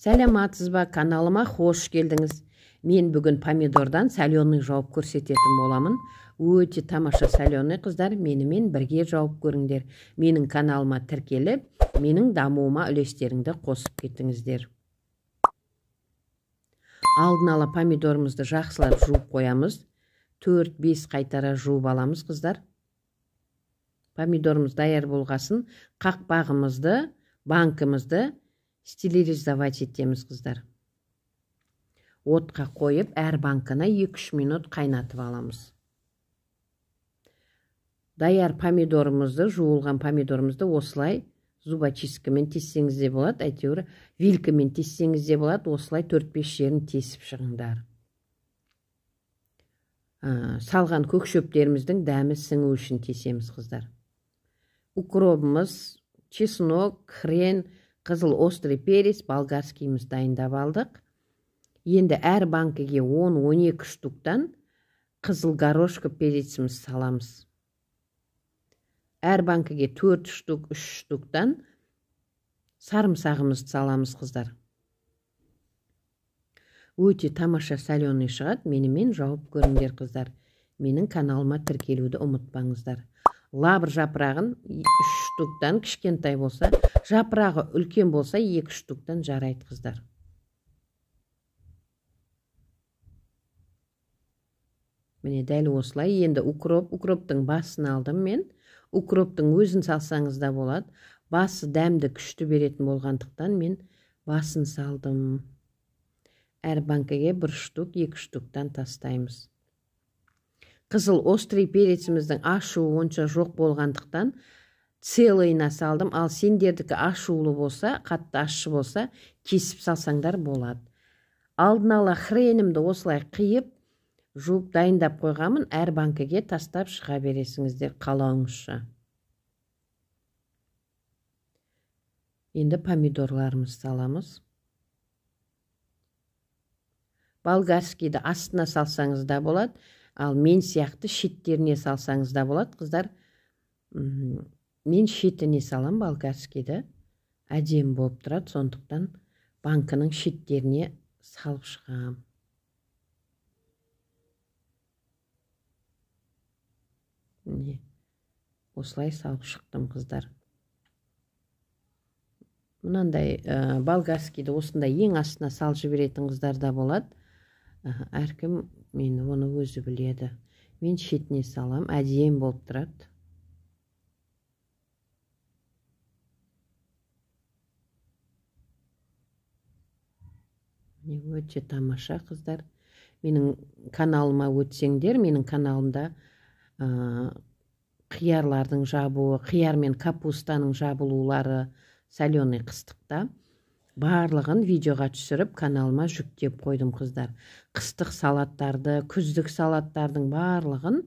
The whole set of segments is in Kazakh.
Сәлематсыз ба, каналыма хош келдіңіз. Мен бүгін помидордан соленый жауып көрсететін боламын. Өте тамаша соленый, қыздар, менімен бірге жауып көріңдер. Менің каналыма тіркеліп, менің дамуыма үлестеріңді қосып кетіңіздер. Алдын ала помидорымызды жақсылап жуып қоямыз. 4-5 қайтара жуып аламыз, қыздар. Помидорымыз даяр болғасын, қақпағымызды, банкымызды стерилизовать етеміз, қыздар. Отқа қойып, әр банкына 2-3 минут қайнатып аламыз. Даяр помидорымызды, жуылған помидорымызды осылай зубочисткамен тессеңіз де болады, әйтеуір вилкамен тессеңіз де болады, осылай 4-5 жерін тесіп шығыңдар. Салған көк шөптеріміздің дәмі сіңу үшін тесеміз, қыздар. Укробымыз, чеснок, хрен, қызыл острый перец, болгарскийіміз дайындап алдық. Енді әр банкіге 10-12 штуктан қызыл горошка переціміз саламыз. Әр банкіге 4 штук, 3 штуктан сарымсағымызды саламыз, қыздар. Өте тамаша соленый шығады, менімен жауып көріңдер, қыздар. Менің каналыма тіркелуді ұмытпаңыздар. Лабыр жапырағын 3 штуктан кішкентай болса, жапырағы үлкен болса 2 штуктан жарайды, қыздар. Міне дәл осылай. Енді укроптың басын алдым мен. Укроптың өзін салсаңыз да болады. Басы дәмді күшті беретін болғандықтан мен басын салдым. Әр банкіге 1 штук, 2 штуктан тастаймыз. Қызыл острый переціміздің ашуы онша жоқ болғандықтан целыйына салдым. Ал сендердікі ашулы болса, қатты ащы болса, кесіп салсаңдар болады. Алдын ала хренімді осылай қиып, жуып дайындап қойғамын, әр банкіге тастап шыға бересіңіздер қалауыңызша. Енді помидорларымыз саламыз. Болгарскийді астына салсаңыз да болады, ал мен сияқты шеттеріне салсаңыз да болады, қыздар. Мен шетіне салам болгарскийді. Әдем болып тұрады, сондықтан банкының шеттеріне салып шығам. Осылай салып шықтым, қыздар. Мұнандай болгарскийді осындай ең астына салып жіберетін қыздар да болады. Әркім мені оны өзі біледі. Мен шетіне салам, әдем болып тұрады. Өте тамаша, қыздар. Менің каналыма өтсеңдер, менің каналымда қиярлардың жабуы, қияр мен капустаның жабылулары, соленый қыстықта барлығын видеоға түсіріп каналыма жүктеп қойдым, қыздар. Қыстық салаттарды, күздік салаттардың барлығын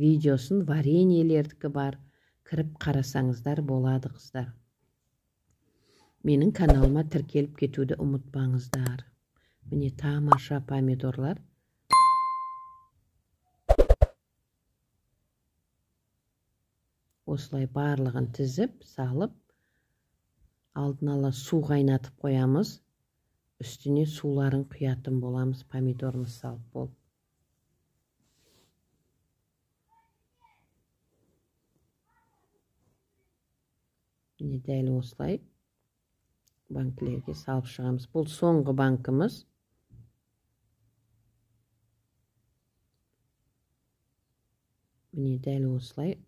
видеосын, вареньелердікі бар, кіріп қарасаңыздар болады, қыздар. Менің каналыма тіркеліп кетуді ұмытпаңыздар. Міне тамаша помидорлар. Осылай барлығын тізіп, салып, алдын ала су қайнатып қоямыз. Үстіне суларын құятын боламыз, помидорымыз салып болып. Міне дәл осылай банкілерге салып шығамыз. Бұл соңғы банкымыз. Міне дәл осылай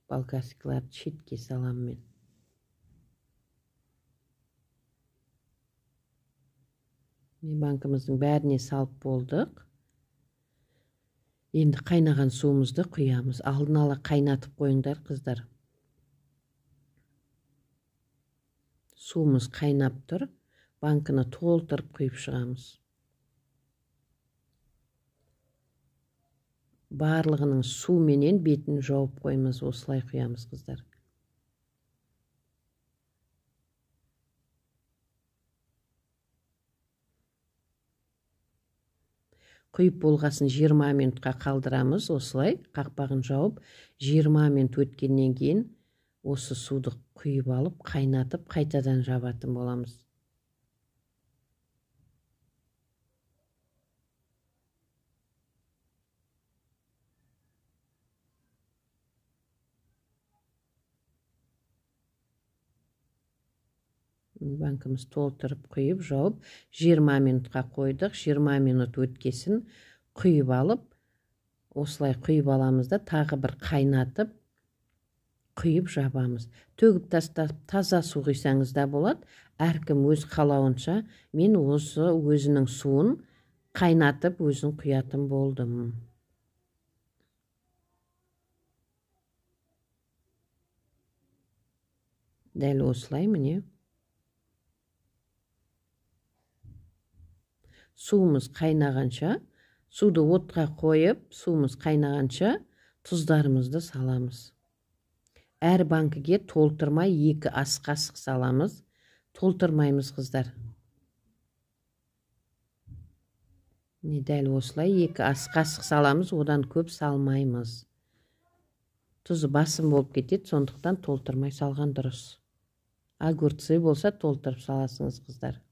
болгарскийларды шетке салам мен. Банкымыздың бәріне салып болдық. Енді қайнаған суымызды құямыз. Алдын ала қайнатып қойыңдар, қыздар. Суымыз қайнап тұр. Банкыны толтырып құйып шығамыз. Барлығының су менен бетін жауып қоймыз, осылай құямыз, қыздар. Құйып болғасын 20 минутқа қалдырамыз, осылай қақпағын жауып, 20 минут өткеннен кейін осы суды құйып алып, қайнатып, қайтадан жабатын боламыз. Банкымыз толтырып құйып жауып 20 минутқа қойдық. 20 минут өткесін құйып алып, осылай құйып аламыз да тағы бір қайнатып құйып жабамыз. Төгіп тастап таза су құйсаңыз да болады. Әркім өз қалауынша. Мен осы өзінің суын қайнатып өзін құятын болдым. Дәл осылай міне. Суымыз қайнағанша, суды отқа қойып, суымыз қайнағанша тұздарымызды саламыз. Әр банкіге толтырмай 2 ас қасық саламыз. Толтырмаймыз, қыздар. Дәл осылай 2 ас қасық саламыз, одан көп салмаймыз. Тұзы басым болып кетеді, сондықтан толтырмай салған дұрыс. Огурцы болса толтырып саласыңыз, қыздар.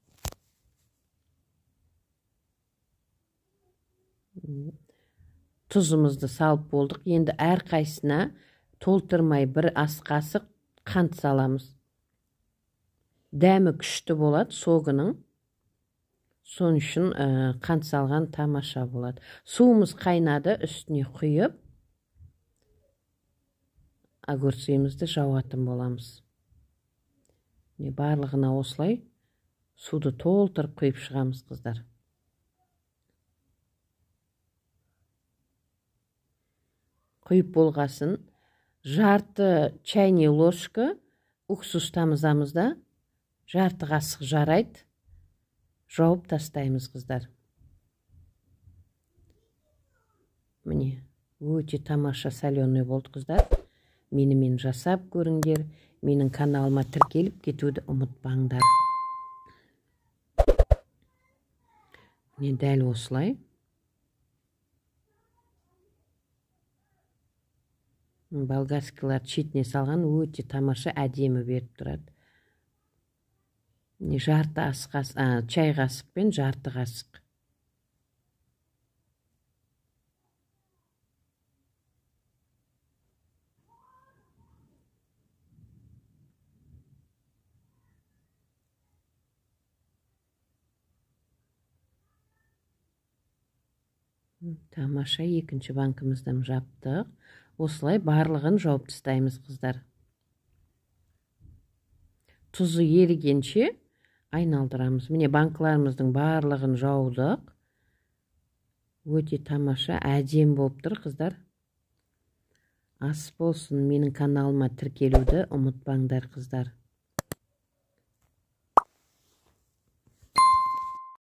Тұзымызды салып болдық. Енді әр қайсына толтырмай 1 ас қасық қант саламыз. Дәмі күшті болады согының. Сон үшін қант салған тамаша болады. Суымыз қайнады, үстіне құйып, огурцымызды жауатын боламыз. Барлығына осылай суды толтырып құйып шығамыз, қыздар. Құйып болғасын, жарты чайный ложка уксус тамызамыз да, жарты қасық жарайды. Жауып тастаймыз, қыздар. Міне, өте тамаша соленый болды, қыздар. Менімен жасап көріңдер. Менің каналыма тіркеліп кетуді ұмытпаңдар. Міне дәл осылай. Болгарскилар шетіне салған өте тамаша әдемі беріп тұрады. Жарты ас қасық, чай қасық пен жарты қасық. Тамаша, екінші банкымыздан жаптық. Осылай барлығын жауып тастаймыз, қыздар. Тұзы ерігенше айналдырамыз. Міне банкыларымыздың барлығын жаудық. Өте тамаша, әдем болып тұр, қыздар. Ас болсын, менің каналыма тіркелуді ұмытпаңдар, қыздар.